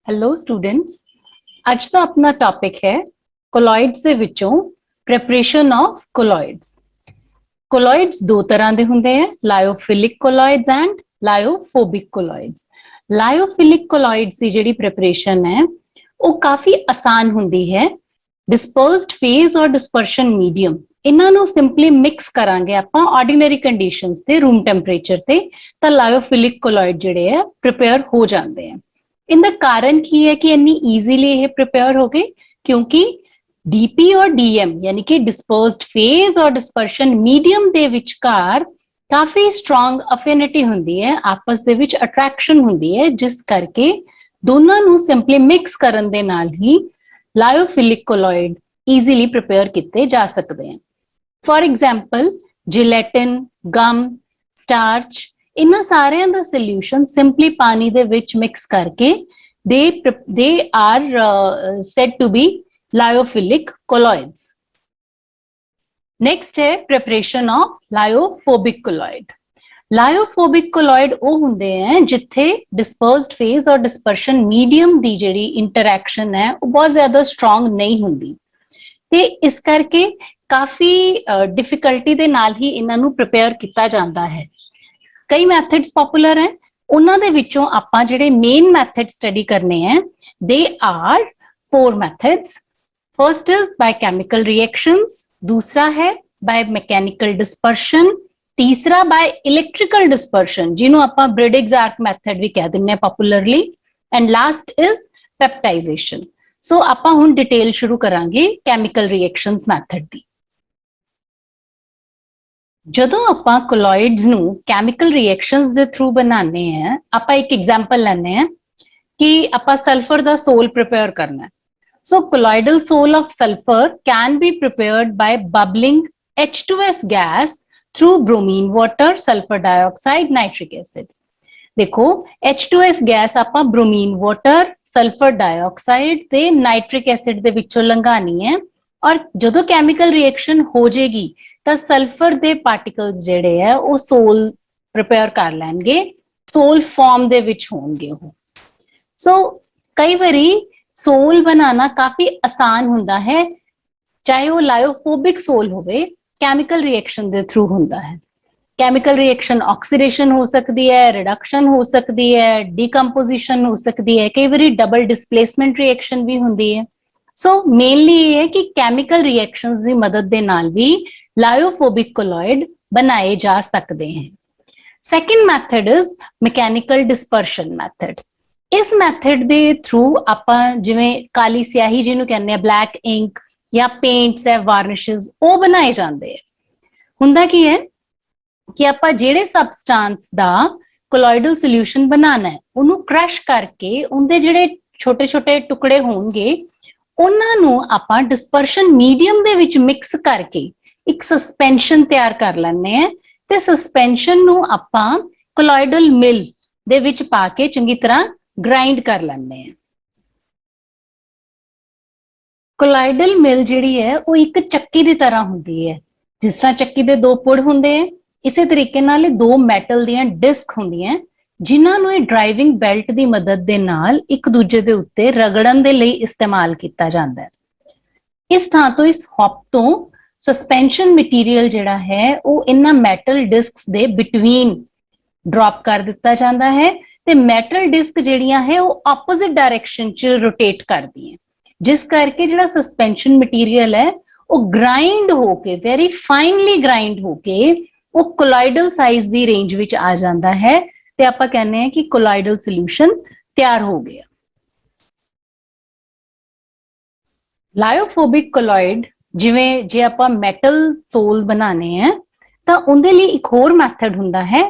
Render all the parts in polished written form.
Hello students, ਅੱਜ ਦਾ ਆਪਣਾ topic ਹੈ ਕੋਲੋਇਡਸ ਦੇ ਵਿੱਚੋਂ ਪ੍ਰੈਪਰੇਸ਼ਨ ਆਫ ਕੋਲੋਇਡਸ। ਕੋਲੋਇਡਸ ਦੋ ਤਰ੍ਹਾਂ ਦੇ ਹੁੰਦੇ ਆ, ਲਾਇਓਫਿਲਿਕ ਕੋਲੋਇਡਸ ਐਂਡ ਲਾਇਓਫੋਬਿਕ ਕੋਲੋਇਡਸ। ਲਾਇਓਫਿਲਿਕ ਕੋਲੋਇਡਸ ਦੀ ਜਿਹੜੀ ਪ੍ਰੈਪਰੇਸ਼ਨ ਹੈ ਉਹ ਕਾਫੀ ਆਸਾਨ ਹੁੰਦੀ ਹੈ। ਡਿਸਪਰਸਡ ਫੇਜ਼ ਔਰ ਡਿਸਪਰਸ਼ਨ ਮੀਡੀਅਮ, ਇਹਨਾਂ ਨੂੰ ਸਿੰਪਲੀ ਮਿਕਸ ਕਰਾਂਗੇ ਆਪਾਂ ਆਰਡੀਨਰੀ ਕੰਡੀਸ਼ਨਸ ਤੇ ਰੂਮ ਟੈਂਪਰੇਚਰ ਤੇ, ਤਾਂ ਲਾਇਓਫਿਲਿਕ ਕੋਲੋਇਡ ਜਿਹੜੇ ਆ ਪ੍ਰਿਪੇਅਰ ਹੋ ਜਾਂਦੇ ਆ। इनका कारण की है कि इतनी इजीली ये प्रिपेयर हो गए क्योंकि डीपी और डीएम यानी कि डिस्पर्स्ड फेज और डिस्पर्शन मीडियम दे विचकार काफी स्ट्रॉन्ग अफिनिटी हुंदी है, आपस दे विच अट्रैक्शन हुंदी है, जिस करके दोनों नू सिंपली मिक्स करन दे नाल ही लायोफिलिक कोलॉइड इजीली प्रिपेयर किए जा सकते हैं। For example gelatin, gum, starch, इन्हां सारियां दा सॉल्यूशन सिंपली पानी दे विच मिक्स करके they are said to be lyophilic colloids. Next है preparation of lyophobic colloid. Lyophobic colloid वो हुंदे हैं जिथे डिस्पर्स्ड फेज और डिस्पर्शन मीडियम दी जिहड़ी इंटरैक्शन है वो बहुत ज्यादा स्ट्रॉन्ग नहीं हुंदी ते इस करके काफी डिफिकल्टी दे नाल ही इन्हां नूं प्रिपेयर किया जाता है। कई मैथड्स पॉपुलर हैं, उन्हां दे विचों आपां जिहड़े मेन मैथड स्टडी करने हैं they are 4 methods. First is by chemical reactions, दूसरा है बाय मैकेनिकल डिस्पर्शन, तीसरा बाय इलेक्ट्रिकल डिस्पर्शन जिन्हों आपां ब्रिडिग्स आर्क मैथड भी कह दिंने popularly, and last is peptization. So आपां हुण डिटेल शुरू करांगे केमिकल रिएक्शंस मैथड दी। ਜਦੋਂ ਆਪਾਂ ਕੋਲੋਇਡਸ ਨੂੰ ਕੈਮੀਕਲ ਰਿਐਕਸ਼ਨਸ ਦੇ ਥਰੂ ਬਣਾਉਂਦੇ ਆ, ਆਪਾਂ ਇੱਕ ਐਗਜ਼ਾਮਪਲ ਲੈਣੇ ਆ ਕਿ ਆਪਾਂ ਸਲਫਰ ਦਾ ਸੋਲ ਪ੍ਰਿਪੇਅਰ ਕਰਨਾ ਹੈ। So colloidal sol of sulphur can be prepared by bubbling H2S gas through bromine water, sulphur dioxide, nitric acid. ਦੇਖੋ H2S ਗੈਸ ਆਪਾਂ ਬ੍ਰੋਮੀਨ ਵਾਟਰ, ਸਲਫਰ ਡਾਈਆਕਸਾਈਡ ਤੇ ਨਾਈਟ੍ਰਿਕ ਐਸਿਡ ਦੇ ਵਿੱਚੋਂ ਲੰਘਾਣੀ ਹੈ, ਔਰ ਜਦੋਂ ਕੈਮੀਕਲ ਰਿਐਕਸ਼ਨ ਹੋ ਜਾਏਗੀ ਤਾਂ ਸਲਫਰ ਦੇ ਪਾਰਟੀਕਲਸ ਜਿਹੜੇ ਆ ਉਹ ਸੋਲ ਪ੍ਰਿਪੇਅਰ ਕਰ ਲੈਣਗੇ, ਸੋਲ ਫਾਰਮ ਦੇ ਵਿੱਚ ਹੋਣਗੇ ਉਹ। ਸੋ ਕਈ ਵਾਰੀ ਸੋਲ ਬਣਾਉਣਾ ਕਾਫੀ ਆਸਾਨ ਹੁੰਦਾ ਹੈ, ਚਾਹੇ ਉਹ ਲਾਇਓਫੋबिक ਸੋਲ ਹੋਵੇ, ਕੈਮੀਕਲ ਰਿਐਕਸ਼ਨ ਦੇ ਥਰੂ ਹੁੰਦਾ ਹੈ। ਕੈਮੀਕਲ ਰਿਐਕਸ਼ਨ ਆਕਸੀਡੇਸ਼ਨ ਹੋ ਸਕਦੀ ਹੈ, ਰਿਡਕਸ਼ਨ ਹੋ ਸਕਦੀ ਹੈ, ਡੀਕੰਪੋਜੀਸ਼ਨ ਹੋ ਸਕਦੀ ਹੈ, ਕਈ ਵਾਰੀ ਡਬਲ ਡਿਸਪਲੇਸਮੈਂਟ ਰਿਐਕਸ਼ਨ ਵੀ ਹੁੰਦੀ ਹੈ। ਸੋ ਮੇਨਲੀ ਇਹ ਹੈ ਕਿ ਕੈਮੀਕਲ ਰਿਐਕਸ਼ਨਸ ਦੀ ਮਦਦ ਦੇ ਨਾਲ ਵੀ लायोफोबिक कोलॉइड बनाए जा सकते हैं। Second method is mechanical dispersion method. इस मैथड दे थ्रू आपां जिवें काली स्याही जिन्हों कहने ब्लैक इंक या पेंट्स है, वार्निशेस वो बनाए जाते हैं। हुंदा की है कि आपां जेड़े सबस्टांस दा कोलॉइडल सोल्यूशन बनाना है उन्हों क्रश करके उनके जेड़े छोटे छोटे टुकड़े होंगे उन्हां नूं आपां डिस्पर्शन मीडियम दे विच मिक्स करके एक सस्पेंशन तैयार कर लेने हैं ते सस्पेंशन नूं आपां कोलॉइडल मिल दे विच पा के चंगी तरह ग्राइंड कर लेने हैं। कोलॉइडल मिल जिहड़ी है वो एक चक्की दी तरह हुंदी है, जिस तरह चक्की दे 2 पुड़ हुंदे हैं, इसे तरीके नाल 2 मैटल दीयां डिस्क हुंदियां जिन्हां नूं ड्राइविंग बेल्ट दी मदद दे नाल एक दूजे दे उत्ते रगड़न दे लई इस्तेमाल कीता जांदा है। इस थां तो इस हॉप तो सस्पेंशन मटीरियल जिहड़ा है वो इन्हां मैटल डिस्क्स दे बिटवीन ड्रॉप कर दिता जाता है ते मैटल डिस्क जिहड़ियां है वो ऑपोजिट डायरेक्शन च रोटेट करदी हैं, जिस करके जिहड़ा सस्पेंशन मटीरियल है वो ग्राइंड होके वेरी फाइनली ग्राइंड होके वो कोलॉइडल साइज दी रेंज विच आ जाता है ते आपां कहने हैं कि कोलॉइडल सोल्यूशन तैयार हो गया। लायोफोबिक कोलॉइड जिवें जे आपां मैटल सोल बनाने हैं तां उहदे लई एक होर मैथड हुंदा है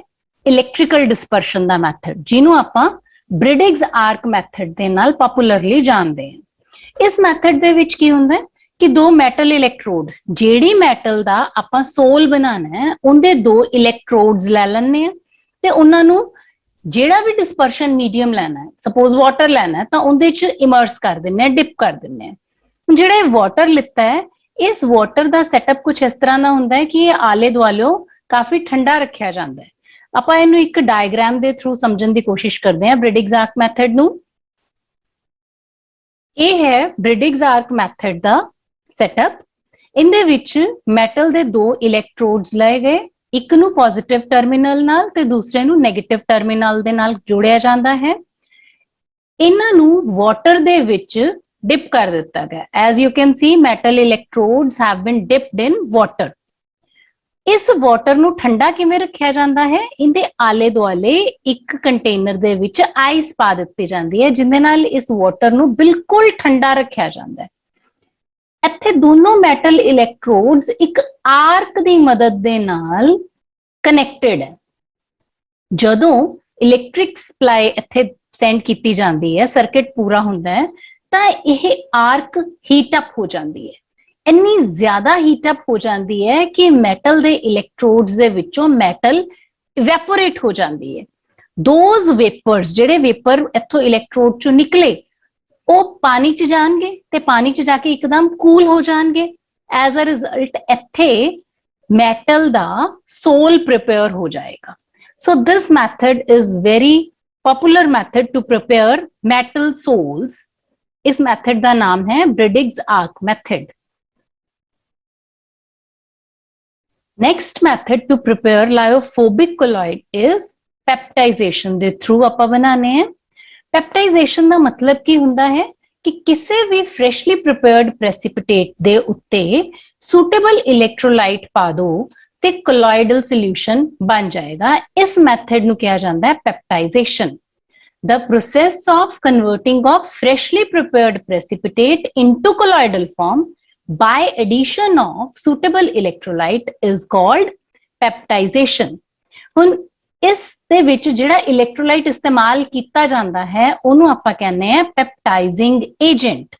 इलैक्ट्रिकल डिस्पर्शन दा मैथड, जिन्हों आपां ब्रिडिग्स आर्क मैथड दे नाल पॉपुलरली जानदे हैं। इस मैथड दे विच की हुंदा है कि 2 मैटल इलैक्ट्रोड, जेड़ी मैटल दा आपां सोल बनाना है उहदे 2 इलैक्ट्रोड्स लै लैने हैं ते उहनां नूं जेड़ा भी डिस्पर्शन मीडियम लेना है, सपोज वाटर लेना है तां उहदे च इमर्स कर दिंने हैं, डिप कर दिंने हैं। जेड़ा वाटर लिता है इस वाटर का सैटअप कुछ इस तरह का होंदा है कि ये आले दुआले काफी ठंडा रखा जाता है। आपां इहनूं एक डायग्राम के थ्रू समझण की कोशिश करते हैं ब्रिडिग्स आर्क मैथड नूं। ਇਹ ਹੈ ਬ੍ਰਿਡਿਗਸ ਆਰਕ ਮੈਥਡ ਦਾ ਸੈਟਅਪ। ਇਹਦੇ ਵਿੱਚ ਮੈਟਲ ਦੇ ਦੋ ਇਲੈਕਟ੍ਰੋਡਸ ਲਏ ਗਏ, ਇੱਕ ਨੂੰ ਪੋਜ਼ਿਟਿਵ ਟਰਮੀਨਲ ਨਾਲ ਤੇ ਦੂਸਰੇ ਨੂੰ ਨੈਗੇਟਿਵ ਟਰਮੀਨਲ ਦੇ ਨਾਲ ਜੋੜਿਆ ਜਾਂਦਾ ਹੈ। ਇਹਨਾਂ ਨੂੰ ਵਾਟਰ ਦੇ ਵਿੱਚ ਡਿਪ ਕਰ ਦਿੱਤਾ ਗਿਆ। As you can see metal electrodes have been dipped in water. ਇਸ ਵਾਟਰ ਨੂੰ ਠੰਡਾ ਕਿਵੇਂ ਰੱਖਿਆ ਜਾਂਦਾ ਹੈ? ਇਹਦੇ ਆਲੇ ਦੁਆਲੇ ਇੱਕ ਕੰਟੇਨਰ ਦੇ ਵਿੱਚ ਆਈਸ ਪਾ ਦਿੱਤੀ ਜਾਂਦੀ ਹੈ, ਜਿਹਦੇ ਨਾਲ ਇਸ ਵਾਟਰ ਨੂੰ ਬਿਲਕੁਲ ਠੰਡਾ ਰੱਖਿਆ ਜਾਂਦਾ ਹੈ। ਇੱਥੇ ਦੋਨੋਂ ਮੈਟਲ ਇਲੈਕਟ੍ਰੋਡਸ ਇੱਕ ਆਰਕ ਦੀ ਮਦਦ ਦੇ ਨਾਲ ਕਨੈਕਟਡ ਹੈ। ਜਦੋਂ ਇਲੈਕਟ੍ਰਿਕ ਸਪਲਾਈ ਇੱਥੇ ਸੈਂਡ ਕੀਤੀ ਜਾਂਦੀ ਹੈ, ਸਰਕਟ ਪੂਰਾ ਹੁੰਦਾ ਹੈ, ਤਾਂ ਇਹ ਆਰਕ ਹੀਟ ਅਪ ਹੋ ਜਾਂਦੀ ਹੈ। ਇੰਨੀ ਜ਼ਿਆਦਾ ਹੀਟ ਅਪ ਹੋ ਜਾਂਦੀ ਹੈ ਕਿ ਮੈਟਲ ਦੇ ਇਲੈਕਟ੍ਰੋਡਸ ਦੇ ਵਿੱਚੋਂ ਮੈਟਲ ਇਵੈਪੋਰੇਟ ਹੋ ਜਾਂਦੀ ਹੈ। ਦੋਜ਼ ਵੇਪਰਸ, ਜਿਹੜੇ ਵੇਪਰ ਇੱਥੋਂ ਇਲੈਕਟ੍ਰੋਡ ਚੋਂ ਨਿਕਲੇ, ਉਹ ਪਾਣੀ ਚ ਜਾਣਗੇ ਤੇ ਪਾਣੀ ਚ ਜਾ ਕੇ ਇੱਕਦਮ ਕੂਲ ਹੋ ਜਾਣਗੇ। ਐਜ਼ ਅ ਰਿਜ਼ਲਟ ਇੱਥੇ ਮੈਟਲ ਦਾ ਸੋਲ ਪ੍ਰਿਪੇਅਰ ਹੋ ਜਾਏਗਾ। So this method is very popular method to prepare metal sols. ਇਸ ਮੈਥਡ ਦਾ ਨਾਮ ਹੈ Bredig's arc method. Next method to prepare lyophobic colloid is peptization ਦੇ through ਆਪਾਂ ਬਣਾने हैं। Peptization ਦਾ ਮਤਲਬ ਕੀ ਹੁੰਦਾ ਹੈ ਕਿ ਕਿਸੇ ਵੀ freshly prepared precipitate ਦੇ ਉੱਤੇ suitable electrolyte ਪਾ ਦੋ ਤੇ colloidal solution ਬਣ ਜਾਏਗਾ। ਇਸ method ਨੂੰ ਕਿਹਾ ਜਾਂਦਾ ਹੈ peptization। The process of converting of freshly prepared precipitate into colloidal form by addition of suitable electrolyte is called peptization। ਹੁਣ ਇਸ ਦੇ ਵਿੱਚ ਜਿਹੜਾ ਇਲੈਕਟ੍ਰੋਲਾਈਟ ਇਸਤੇਮਾਲ ਕੀਤਾ ਜਾਂਦਾ ਹੈ ਉਹਨੂੰ ਆਪਾਂ ਕਹਿੰਦੇ ਆ ਪੈਪਟਾਈਜ਼ਿੰਗ ਏਜੰਟ।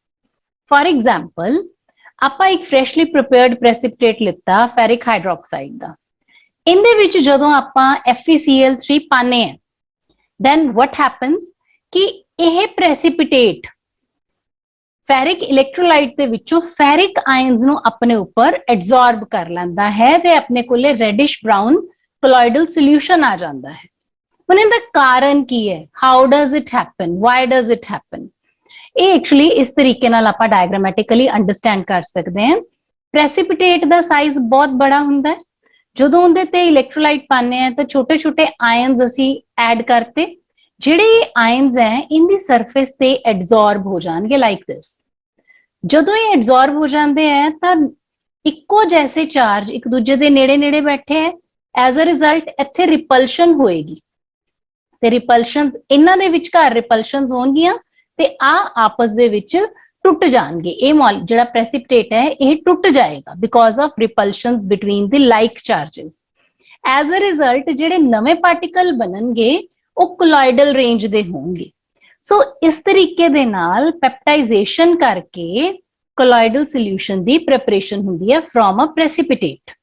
ਫॉर ਐਗਜ਼ਾਮਪਲ, ਆਪਾਂ ਇੱਕ ਫਰੈਸ਼ਲੀ ਪ੍ਰੀਪੇਅਰਡ ਪ੍ਰੈਸਿਪਿਟੇਟ ਲਿੱਤਾ ਫੈਰਿਕ ਹਾਈਡਰੋਕਸਾਈਡ ਦਾ। ਇਹਦੇ ਵਿੱਚ ਜਦੋਂ ਆਪਾਂ FeCl3 ਪਾਣੇ ਆ, then what happens ਕਿ ਇਹ ਪ੍ਰੈਸਿਪਿਟੇਟ ਫੈਰਿਕ ਇਲੈਕਟ੍ਰੋਲਾਈਟ ਦੇ ਵਿੱਚੋਂ ਫੈਰਿਕ ਆਇਨਸ ਨੂੰ ਆਪਣੇ ਉੱਪਰ ਐਬਜ਼ੌਰਬ ਕਰ ਲੈਂਦਾ ਹੈ ਤੇ ਆਪਣੇ ਕੋਲੇ ਰੈਡਿਸ਼ ਬ੍ਰਾਊਨ ਕੋਲੋਇਡਲ ਸੋਲੂਸ਼ਨ ਆ ਜਾਂਦਾ ਹੈ। ਹੁਣ ਇਹਦਾ ਕਾਰਨ ਕੀ ਹੈ? How does it happen? Why does it happen? ਇਹ ਐਕਚੁਅਲੀ ਇਸ ਤਰੀਕੇ ਨਾਲ ਆਪਾਂ ਡਾਇਗਰਾਮੈਟਿਕਲੀ ਅੰਡਰਸਟੈਂਡ ਕਰ ਸਕਦੇ ਹਾਂ। ਪ੍ਰੈਸਿਪਿਟੇਟ ਦਾ ਸਾਈਜ਼ ਬਹੁਤ ਬੜਾ ਹੁੰਦਾ ਹੈ। ਜਦੋਂ ਉਹਦੇ ਤੇ ਇਲੈਕਟ੍ਰੋਲਾਈਟ ਪਾਣੇ ਆ ਤਾਂ ਛੋਟੇ ਛੋਟੇ ਆਇਨਸ ਅਸੀਂ ਐਡ ਕਰਤੇ, ਜਿਹੜੇ ਆਇਨਸ ਹੈ ਇਹਦੀ ਸਰਫੇਸ ਤੇ ਐਬਜ਼ੌਰਬ ਹੋ ਜਾਣਗੇ ਲਾਈਕ ਦਿਸ। ਜਦੋਂ ਇਹ ਐਬਜ਼ੌਰਬ ਹੋ ਜਾਂਦੇ ਆ ਤਾਂ ਇੱਕੋ ਜੈਸੇ ਚਾਰਜ ਇੱਕ ਦੂਜੇ ਦੇ ਨੇੜੇ ਨੇੜੇ ਬੈਠੇ ਹੈ। ਐਜ਼ ਅ ਰਿਜ਼ਲਟ ਇੱਥੇ ਰਿਪਲਸ਼ਨ ਹੋਏਗੀ ਤੇ ਰਿਪਲਸ਼ਨ, ਇਹਨਾਂ ਦੇ ਵਿਚਕਾਰ ਰਿਪਲਸ਼ਨਸ ਹੋਣਗੀਆਂ ਤੇ ਆਪਸ ਦੇ ਵਿੱਚ ਟੁੱਟ ਜਾਣਗੇ। ਇਹ ਜਿਹੜਾ ਪ੍ਰੈਸਿਪਿਟੇਟ ਹੈ ਇਹ ਟੁੱਟ ਜਾਏਗਾ because of repulsions between the like charges. As a result ਜਿਹੜੇ ਨਵੇਂ ਪਾਰਟੀਕਲ ਬਣਨਗੇ ਉਹ ਕੋਲੋਇਡਲ ਰੇਂਜ ਦੇ ਹੋਣਗੇ। ਸੋ ਇਸ ਤਰੀਕੇ ਦੇ ਨਾਲ ਪੈਪਟਾਈਜ਼ੇਸ਼ਨ ਕਰਕੇ ਕੋਲੋਇਡਲ ਸੋਲੂਸ਼ਨ ਦੀ ਪ੍ਰੈਪਰੇਸ਼ਨ ਹੁੰਦੀ ਹੈ ਫਰੋਮ ਅ ਪ੍ਰੈਸਿਪਿਟੇਟ।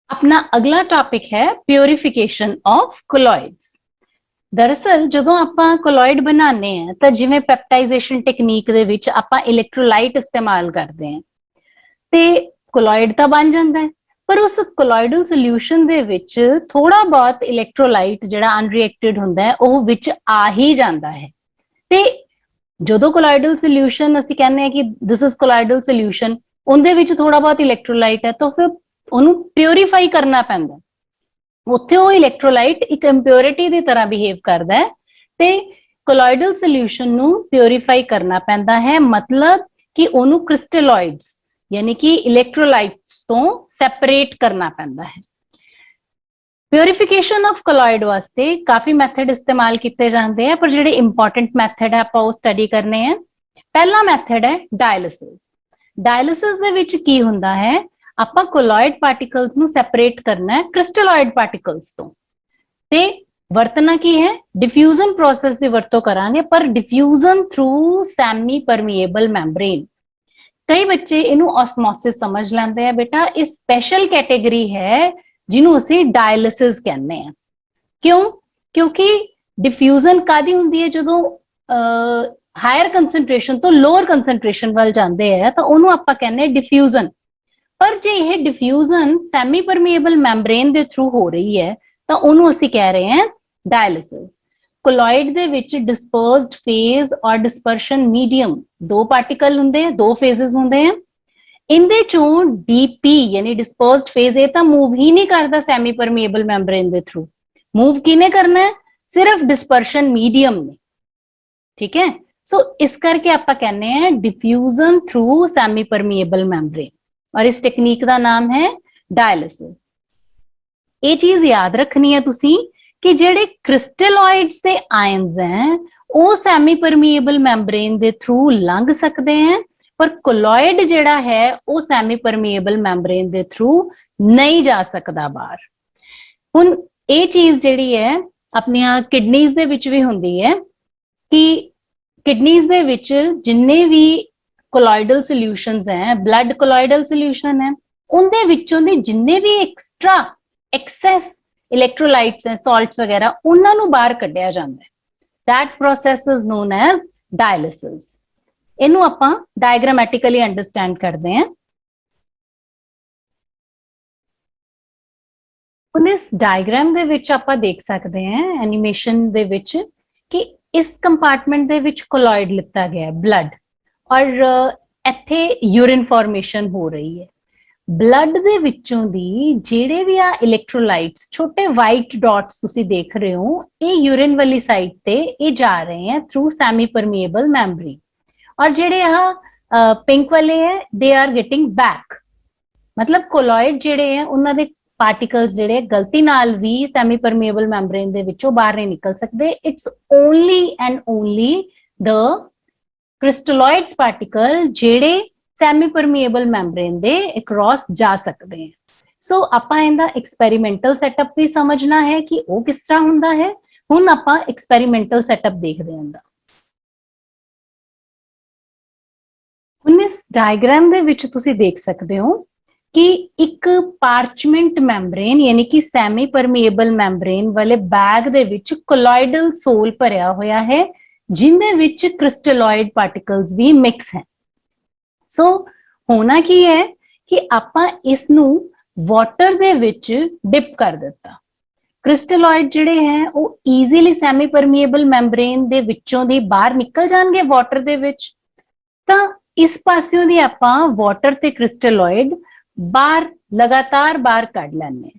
अपना अगला टॉपिक है प्योरीफिकेशन ऑफ कोलॉइड्स। दरअसल ਜਦੋਂ ਆਪਾਂ ਕੋਲੋਇਡ ਬਣਾਉਂਦੇ ਆ ਤਾਂ ਜਿਵੇਂ ਪੈਪਟਾਈਜ਼ੇਸ਼ਨ ਟੈਕਨੀਕ ਦੇ ਵਿੱਚ ਆਪਾਂ ਇਲੈਕਟ੍ਰੋਲਾਈਟ ਇਸਤੇਮਾਲ ਕਰਦੇ ਆ ਤੇ ਕੋਲੋਇਡ ਤਾਂ ਬਣ ਜਾਂਦਾ ਹੈ, ਪਰ ਉਸ ਕੋਲੋਇਡਲ ਸੋਲੂਸ਼ਨ ਦੇ ਵਿੱਚ ਥੋੜਾ ਬਹੁਤ ਇਲੈਕਟ੍ਰੋਲਾਈਟ ਜਿਹੜਾ ਅਨਰੀਐਕਟਿਡ ਹੁੰਦਾ ਹੈ ਉਹ ਵਿੱਚ ਆ ਹੀ ਜਾਂਦਾ ਹੈ। ਤੇ ਜਦੋਂ ਕੋਲੋਇਡਲ ਸੋਲੂਸ਼ਨ ਅਸੀਂ ਕਹਿੰਦੇ ਆ ਕਿ ਦਿਸ ਇਜ਼ ਕੋਲੋਇਡਲ ਸੋਲੂਸ਼ਨ, ਉਹਦੇ ਵਿੱਚ ਥੋੜਾ ਬਹੁਤ ਇਲੈਕਟ੍ਰੋਲਾਈਟ ਹੈ ਤਾਂ ਫਿਰ ਉਹਨੂੰ ਪਿਉਰੀਫਾਈ ਕਰਨਾ ਪੈਂਦਾ। ਉੱਥੇ ਉਹ ਇਲੈਕਟ੍ਰੋਲਾਈਟ ਇੱਕ ਇੰਪਿਉਰਿਟੀ ਦੀ ਤਰ੍ਹਾਂ ਬਿਹੇਵ ਕਰਦਾ ਹੈ ਤੇ ਕੋਲੋਇਡਲ ਸੋਲੂਸ਼ਨ ਨੂੰ ਪਿਉਰੀਫਾਈ ਕਰਨਾ ਪੈਂਦਾ ਹੈ, ਮਤਲਬ ਕਿ ਉਹਨੂੰ ਕ੍ਰਿਸਟਲੋਇਡਸ ਯਾਨੀ ਕਿ ਇਲੈਕਟ੍ਰੋਲਾਈਟਸ ਤੋਂ ਸੈਪਰੇਟ ਕਰਨਾ ਪੈਂਦਾ ਹੈ। ਪਿਉਰੀਫਿਕੇਸ਼ਨ ਆਫ ਕੋਲੋਇਡ ਵਾਸਤੇ ਕਾਫੀ ਮੈਥਡ ਇਸਤੇਮਾਲ ਕੀਤੇ ਜਾਂਦੇ ਆ, ਪਰ ਜਿਹੜੇ ਇੰਪੋਰਟੈਂਟ ਮੈਥਡ ਹੈ ਆਪਾਂ ਉਹ ਸਟੱਡੀ ਕਰਨੇ ਆ। ਪਹਿਲਾ ਮੈਥਡ ਹੈ ਡਾਇਲਿਸਿਸ। ਡਾਇਲਿਸਿਸ ਦੇ ਵਿੱਚ ਕੀ ਹੁੰਦਾ ਹੈ, ਆਪਾਂ ਕੋਲੋਇਡ ਪਾਰਟੀਕਲਸ ਨੂੰ ਸੈਪਰੇਟ ਕਰਨਾ ਹੈ ਕ੍ਰਿਸਟਲੋਇਡ ਪਾਰਟੀਕਲਸ ਤੋਂ ਤੇ ਵਰਤਣਾ ਕੀ ਹੈ, ਡਿਫਿਊਜ਼ਨ ਪ੍ਰੋਸੈਸ ਦੀ ਵਰਤੋਂ ਕਰਾਂਗੇ, ਪਰ diffusion through semi permeable membrane. ਕਈ ਬੱਚੇ ਇਹਨੂੰ ਔਸਮੋਸਿਸ ਸਮਝ ਲੈਂਦੇ ਆ, ਬੇਟਾ ਇਹ ਸਪੈਸ਼ਲ ਕੈਟੇਗਰੀ ਹੈ ਜਿਹਨੂੰ ਅਸੀਂ ਡਾਇਲਿਸਿਸ ਕਹਿੰਦੇ ਆ। ਕਿਉਂ? ਕਿਉਂਕਿ ਡਿਫਿਊਜ਼ਨ ਕਾਦੀ ਹੁੰਦੀ ਹੈ, ਜਦੋਂ ਹਾਇਰ ਕੰਸੈਂਟ੍ਰੇਸ਼ਨ ਤੋਂ ਲੋਅਰ ਕੰਸੈਂਟ੍ਰੇਸ਼ਨ ਵੱਲ ਜਾਂਦੇ ਆ ਤਾਂ ਉਹਨੂੰ ਆਪਾਂ ਕਹਿੰਦੇ ਆ ਡਿਫਿਊਜ਼ਨ। ਪਰ ਜੇ ਇਹ ਡਿਫਿਊਜ਼ਨ ਸੈਮੀ ਪਰਮੀਏਬਲ ਮੈਂਬਰੇਨ ਦੇ ਥਰੂ ਹੋ ਰਹੀ ਹੈ ਤਾਂ ਉਹਨੂੰ ਅਸੀਂ ਕਹਿ ਰਹੇ ਹਾਂ ਡਾਇਲਿਸਿਸ। ਕੋਲੋਇਡ ਦੇ ਵਿੱਚ ਡਿਸਪਰਸਡ ਫੇਜ਼ ਔਰ ਡਿਸਪਰਸ਼ਨ ਮੀਡੀਅਮ ਦੋ ਪਾਰਟੀਕਲ ਹੁੰਦੇ ਆ, ਦੋ ਫੇਜ਼ਸ ਹੁੰਦੇ ਆ। ਇਹਦੇ ਚੋਂ ਡੀਪੀ ਯਾਨੀ ਡਿਸਪਰਸਡ ਫੇਜ਼ ਇਹ ਤਾਂ ਮੂਵ ਹੀ ਨਹੀਂ ਕਰਦਾ ਸੈਮੀ ਪਰਮੀਏਬਲ ਮੈਂਬਰੇਨ ਦੇ ਥਰੂ। ਮੂਵ ਕਿਹਨੇ ਕਰਨਾ ਹੈ? ਸਿਰਫ ਡਿਸਪਰਸ਼ਨ ਮੀਡੀਅਮ ਨੇ। ਠੀਕ ਹੈ, ਸੋ ਇਸ ਕਰਕੇ ਆਪਾਂ ਕਹਿੰਦੇ ਆ diffusion through semi permeable membrane और इस टेक्निक का नाम है डायलिसिस। ये चीज याद रखनी है तुसी कि जेडे क्रिस्टलॉइड्स दे आयन्स हैं वो सैमी परमिएबल मेम्ब्रेन दे थ्रू लंघ सकते हैं, पर कोलॉइड जेड़ा है वो सैमी परमिएबल मेम्ब्रेन दे थ्रू नहीं जा सकता बाहर। हुण ये चीज जेड़ी है अपनी किडनीज दे विच भी हुंदी है कि किडनीज दे विच जिन्ने भी कोलॉइडल सॉल्यूशंस हैं, ब्लड कोलॉइडल सॉल्यूशन है, उनदे विचों दी जिन्ने भी एक्स्ट्रा एक्सेस इलेक्ट्रोलाइट्स हैं, सॉल्ट्स वगैरह, उन्हां नूं बाहर कढिया जांदा है। That process is known as dialysis. इहनूं आपां डायग्रामैटिकली अंडरस्टैंड करदे हां। हुण इस डायग्राम दे विच आपां देख सकदे हां एनीमेशन दे विच कि इस कंपार्टमेंट दे विच कोलॉइड लिता गया है, ब्लड, और इत्थे यूरिन फॉर्मेशन हो रही है। ब्लड दे विचों दी जेड़े भी आ इलेक्ट्रोलाइट्स छोटे वाइट डॉट्स तुसी देख रहे हो, ये यूरिन वाली साइड ते ये जा रहे हैं थ्रू सैमी परमिएबल मेम्ब्रेन, और जेड़े आ पिंक वाले हैं दे आर गेटिंग बैक। मतलब कोलॉइड जेड़े हैं उन्हां दे पार्टिकल्स जेड़े गलती नाल भी सैमी परमिएबल मेम्ब्रेन दे विचों बाहर नहीं निकल सकते। It's only and only the crystalloids particle जेड़े सैमी परमिएबल मेम्ब्रेन दे अक्रॉस जा सकते हैं। सो आपां इहदा एक्सपेरिमेंटल सैटअप भी समझना है कि वो किस तरह हुंदा है। हुण आपां एक्सपेरिमेंटल सैटअप देखदे हां। हुण इस डायग्राम दे विच तुसीं देख सकदे हो कि एक पार्चमेंट मैम्ब्रेन यानी कि सैमी परमिएबल मैम्ब्रेन वाले बैग दे विच कोलॉइडल सोल भरिया होया है, जिंदे विच क्रिस्टलॉइड पार्टिकल्स भी मिक्स हैं। सो होना की है कि आपां इसनू वाटर दे विच डिप कर दिता। क्रिस्टलॉइड जिहड़े हैं वो ईजीली सैमी परमिएबल मैम्ब्रेन दे विचों दी बाहर निकल जाणगे वाटर दे विच। तां इस पासियों दी आपां वाटर ते क्रिस्टलॉइड बाहर लगातार बाहर कढ लैने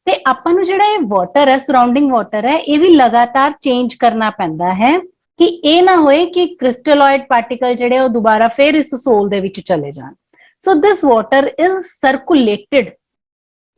ते आपां नूं जिहड़ा ये वाटर है, सराउंडिंग वाटर है, ये भी लगातार चेंज करना पैंदा है कि ये ना होए कि क्रिस्टलॉइड पार्टिकल जिहड़े वो दोबारा फिर इस सोल दे विच चले जाण। So this water is circulated,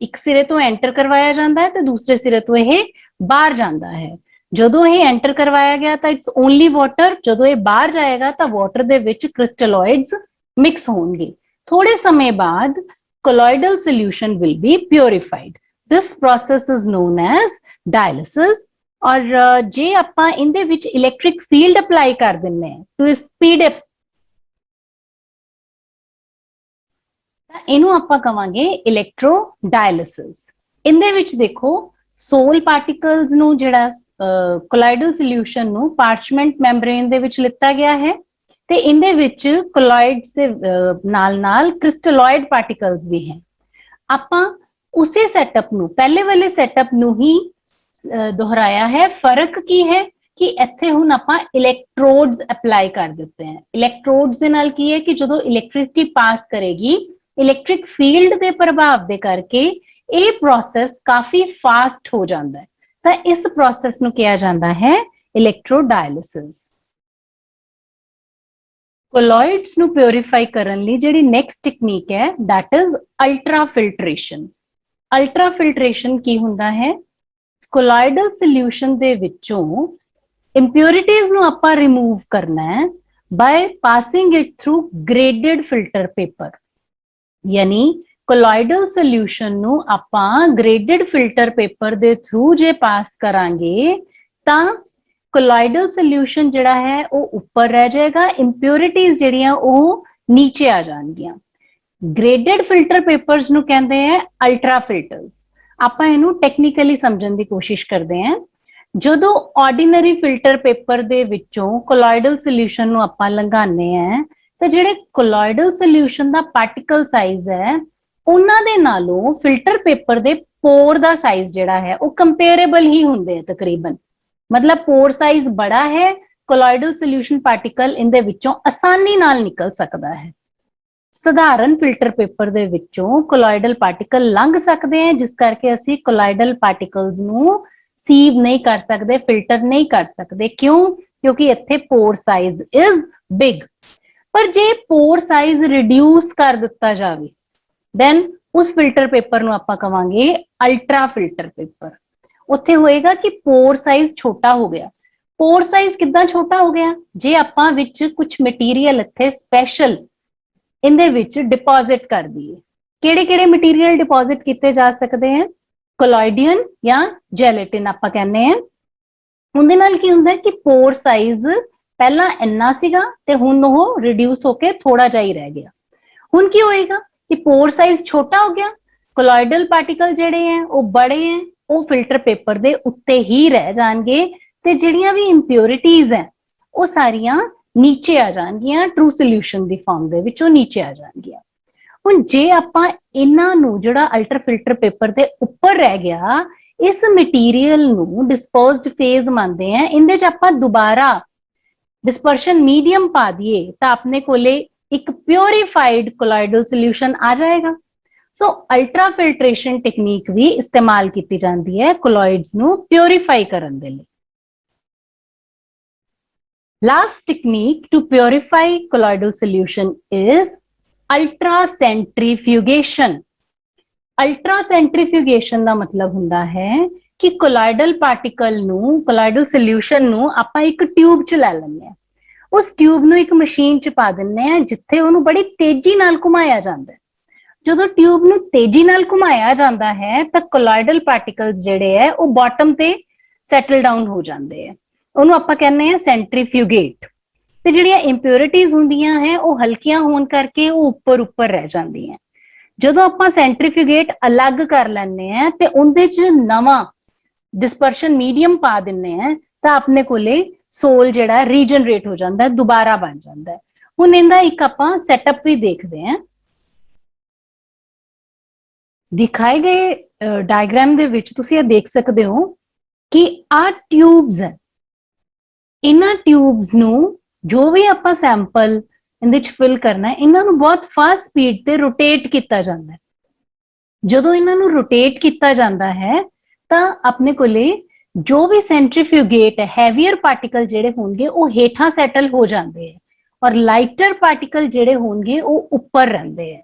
एक सिरे तो एंटर करवाया जाता है तो दूसरे सिरे तो यह बाहर जाता है। जदों ये एंटर करवाया गया तो इट्स ओनली वाटर, जदों ये बाहर जाएगा तो वाटर दे विच क्रिस्टलॉइड्स मिक्स होंगे। थोड़े समय बाद colloidal solution will be purified. This process is known as dialysis। और जे आपां इनदे विच इलेक्ट्रिक फील्ड अप्लाई कर दिंने टू स्पीड अप, इनू आपां कवांगे इलेक्ट्रो डायलिसिस। इनदे विच देखो सोल पार्टिकल्स नू जिहड़ा कोलॉइडल सॉल्यूशन नू पार्चमेंट मैम्ब्रेन दे विच लिता गया है ते इनदे विच कोलॉइड से नाल नाल क्रिस्टलॉइड पार्टिकल्स भी हैं। आपां उसी सेटअप नू, पहले वाले सेटअप नू ही दोहराया है। फर्क की है कि इत्थे हुण आपां इलेक्ट्रोड्स अप्लाई कर देते हैं। इलेक्ट्रोड्स दे नाल की है कि जदों इलेक्ट्रिसिटी पास करेगी इलेक्ट्रिक फील्ड दे प्रभाव दे करके ये प्रोसेस काफी फास्ट हो जाता है। तो इस प्रोसेस नू कहा जाता है इलेक्ट्रोडायलिसिस। कोलॉइड्स नू प्योरीफाई करन लई जिहड़ी नेक्स्ट टेक्निक है that is ultra filtration. Ultra filtration की हुंदा है? कोलॉइडल सॉल्यूशन दे विचों इंप्योरिटीज नू आपां रिमूव करना है by passing it through graded filter paper. यानी कोलॉइडल सॉल्यूशन नू आपां ग्रेडेड फिल्टर पेपर दे थ्रू जे पास करांगे तां कोलॉइडल सॉल्यूशन जिहड़ा है वो ऊपर रह जाएगा, इंप्योरिटीज जिहड़ियां वो नीचे आ जाणगियां। ग्रेडेड फिल्टर पेपर्स नू कहंदे हैं अल्ट्रा फिल्टर्स। आपां इहनू टेक्निकली समझण दी कोशिश करदे हैं। जदों ऑर्डिनरी फिल्टर पेपर दे विचों कोलॉइडल सॉल्यूशन नू आपां लंघाने हैं ते जिहड़े कोलॉइडल सॉल्यूशन दा पार्टिकल साइज है उन्हां दे नालों फिल्टर पेपर दे पोर दा साइज जिहड़ा है वो कंपेरेबल ही हुंदे हैं तकरीबन। मतलब पोर साइज बड़ा है, कोलॉइडल सोल्यूशन पार्टिकल इनदे विचों आसानी नाल निकल सकता है। सधारण फिल्टर पेपर दे विचों कोलॉइडल पार्टिकल लंघ सकते हैं, जिस करके असी कोलॉइडल पार्टिकल्स नू सीव नहीं कर सकते, फिल्टर नहीं कर सकते। क्यों? क्योंकि इत्थे पोर साइज इज बिग। पर जे पोर साइज रिड्यूस कर दिता जाए देन उस फिल्टर पेपर नू आपां कहांगे अल्ट्रा फिल्टर पेपर। उत्थे होएगा कि पोर साइज छोटा हो गया। पोर साइज कितना छोटा हो गया? जे आपां विच कुछ मटीरियल इत्थे स्पैशल इनदे विच डिपॉजिट कर दिए। किहड़े-किहड़े मटीरियल डिपॉजिट किए जा सकते हैं? कोलॉइडियन या जेलेटिन आपां कहने हैं। उहदे नाल की हुंदा है कि पोर साइज पहला इन्ना सीगा ते हुण ओह रिड्यूस होके थोड़ा जा ही रह गया। हुण की होएगा कि पोर साइज छोटा हो गया, कोलॉइडल पार्टिकल जेड़े हैं वो बड़े हैं, वो फिल्टर पेपर दे उत्ते ही रह जाएंगे ते जिहड़ियां भी इंप्योरिटीज हैं वो सारियां नीचे आ जाएंगियां, ट्रू सोल्यूशन दी फॉर्म दे विच वो नीचे आ जाएंगियां। हुण जे आपां इन्हां नूं जिहड़ा अल्ट्रा फिल्टर पेपर दे उपर रह गया, इस मटीरियल नूं डिस्पर्स्ड फेज मानते हैं, इहदे च आपां दोबारा डिस्पर्शन मीडियम पा दिए तो अपने कोले एक प्योरीफाइड कोलॉइडल सोल्यूशन आ जाएगा। सो अल्ट्रा फिल्ट्रेशन टेक्निक भी इस्तेमाल की जाती है कोलॉइड्स नूं प्योरीफाई करन दे लई। Last technique to purify colloidal solution is ultracentrifugation. Ultracentrifugation ਦਾ मतलब ਹੁੰਦਾ ਹੈ ਕਿ ਕੋਲੋਇਡਲ ਪਾਰਟੀਕਲ ਨੂੰ, ਕੋਲੋਇਡਲ ਸੋਲੂਸ਼ਨ ਨੂੰ ਆਪਾਂ ਇੱਕ ਟਿਊਬ 'ਚ ਲੈ ਲੈਂਦੇ ਆ। ਉਸ ਟਿਊਬ ਨੂੰ ਇੱਕ ਮਸ਼ੀਨ 'ਚ ਪਾ ਦਿੰਦੇ ਆ ਜਿੱਥੇ ਉਹਨੂੰ ਬੜੀ ਤੇਜ਼ੀ ਨਾਲ ਘੁਮਾਇਆ ਜਾਂਦਾ ਹੈ। ਜਦੋਂ ਟਿਊਬ ਨੂੰ ਤੇਜ਼ੀ ਨਾਲ ਘੁਮਾਇਆ ਜਾਂਦਾ ਹੈ ਤਾਂ ਕੋਲੋਇਡਲ ਪਾਰਟੀਕਲਸ ਜਿਹੜੇ ਹੈ ਉਹ ਬਾਟਮ ਤੇ ਸੈਟਲ ਡਾਊਨ ਹੋ ਜਾਂਦੇ ਆ। ਉਹਨੂੰ ਆਪਾਂ ਕਹਿੰਦੇ ਆ ਸੈਂਟਰੀਫਿਊਗੇਟ। ਤੇ ਜਿਹੜੀਆਂ ਇੰਪਿਉਰਿਟੀਜ਼ ਹੁੰਦੀਆਂ ਹੈ ਉਹ ਹਲਕੀਆਂ ਹੋਣ ਕਰਕੇ ਉਹ ਉੱਪਰ ਰਹਿ ਜਾਂਦੀਆਂ। ਜਦੋਂ ਆਪਾਂ ਸੈਂਟਰੀਫਿਊਗੇਟ ਅਲੱਗ ਕਰ ਲੈਂਦੇ ਆ ਤੇ ਉਹਦੇ 'ਚ ਨਵਾਂ डिस्पर्शन मीडियम पा दिन्ने हैं तो अपने कोले सोल जिहड़ा रीजनरेट हो जाता है, दोबारा बन जाता है। हुण इहदा एक आपां सैटअप भी देखते हैं। दिखाए गए डायग्राम दे विच तुसीं इह देख सकते हो कि आ ट्यूब्स है। इन्हां ट्यूब्स नूं जो भी आपां सैंपल इहदे च फिल करना है, इन्हां नूं बहुत फास्ट स्पीड ते रोटेट किया जाता है। जदों इन्हां नूं रोटेट किया जाता है ਤਾਂ ਆਪਣੇ ਕੋਲੇ जो भी सेंट्रीफ्यूगेट है, हैवीयर पार्टिकल ਜਿਹੜੇ ਹੋਣਗੇ ਉਹ ਹੇਠਾਂ ਸੈਟਲ ਹੋ ਜਾਂਦੇ ਹੈ ਔਰ ਲਾਈਟਰ ਪਾਰਟੀਕਲ ਜਿਹੜੇ ਹੋਣਗੇ ਉਹ ਉੱਪਰ ਰਹਿੰਦੇ ਹੈ।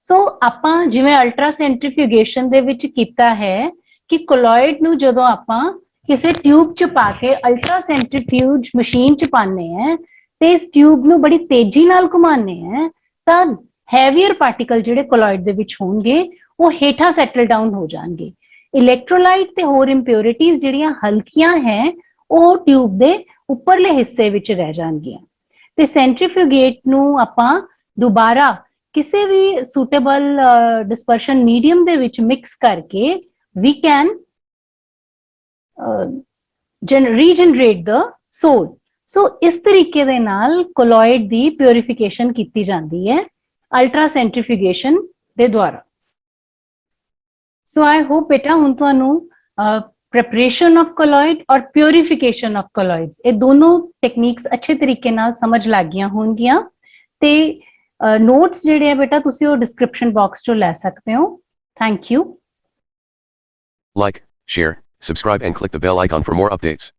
ਸੋ ਆਪਾਂ ਜਿਵੇਂ ਅਲਟਰਾ ਸੈਂਟਰੀਫਿਊਗੇਸ਼ਨ ਦੇ ਵਿੱਚ ਕੀਤਾ ਹੈ ਕਿ ਕੋਲੋਇਡ ਨੂੰ ਜਦੋਂ ਆਪਾਂ ਕਿਸੇ ਟਿਊਬ 'ਚ ਪਾ ਕੇ ਅਲਟਰਾ ਸੈਂਟਰੀਫਿਊਜ ਮਸ਼ੀਨ 'ਚ ਪਾਉਂਦੇ ਹੈ ਤੇ ਇਸ ਟਿਊਬ ਨੂੰ ਬੜੀ ਤੇਜ਼ੀ ਨਾਲ ਘੁਮਾਉਂਦੇ ਹੈ ਤਾਂ ਹੈਵੀਅਰ ਪਾਰਟੀਕਲ ਜਿਹੜੇ ਕੋਲੋਇਡ ਦੇ ਵਿੱਚ ਹੋਣਗੇ ਉਹ ਹੇਠਾਂ ਸੈਟਲ ਡਾਊਨ ਹੋ ਜਾਣਗੇ। इलैक्ट्रोलाइट ते होर इंप्योरिटीज जिहड़ियां हल्कियां हैं ਉਹ ट्यूब दे उपरले हिस्से विच रह जाणगियां ते सेंट्रीफ्यूगेट नूं आपां दोबारा किसी भी सूटेबल डिस्पर्शन मीडियम दे विच मिक्स करके we can regenerate the sol. So इस तरीके दे नाल कोलॉइड दी प्योरीफिकेशन कीती जांदी है अल्ट्रा सेंट्रीफ्यूगेशन दे द्वारा। सो आई होप बेटा हुण तुहानू प्रिपरेशन ऑफ कोलॉइड और प्योरीफिकेशन ऑफ कोलॉइड्स ये दोनों टेक्निक्स अच्छे तरीके नाल समझ लग गईयां होणगियां ते नोट्स जिहड़े आ बेटा तुसीं वो डिस्क्रिप्शन बॉक्स चों लै सकदे हो। Thank you. Like, share, subscribe and click the bell icon for more updates.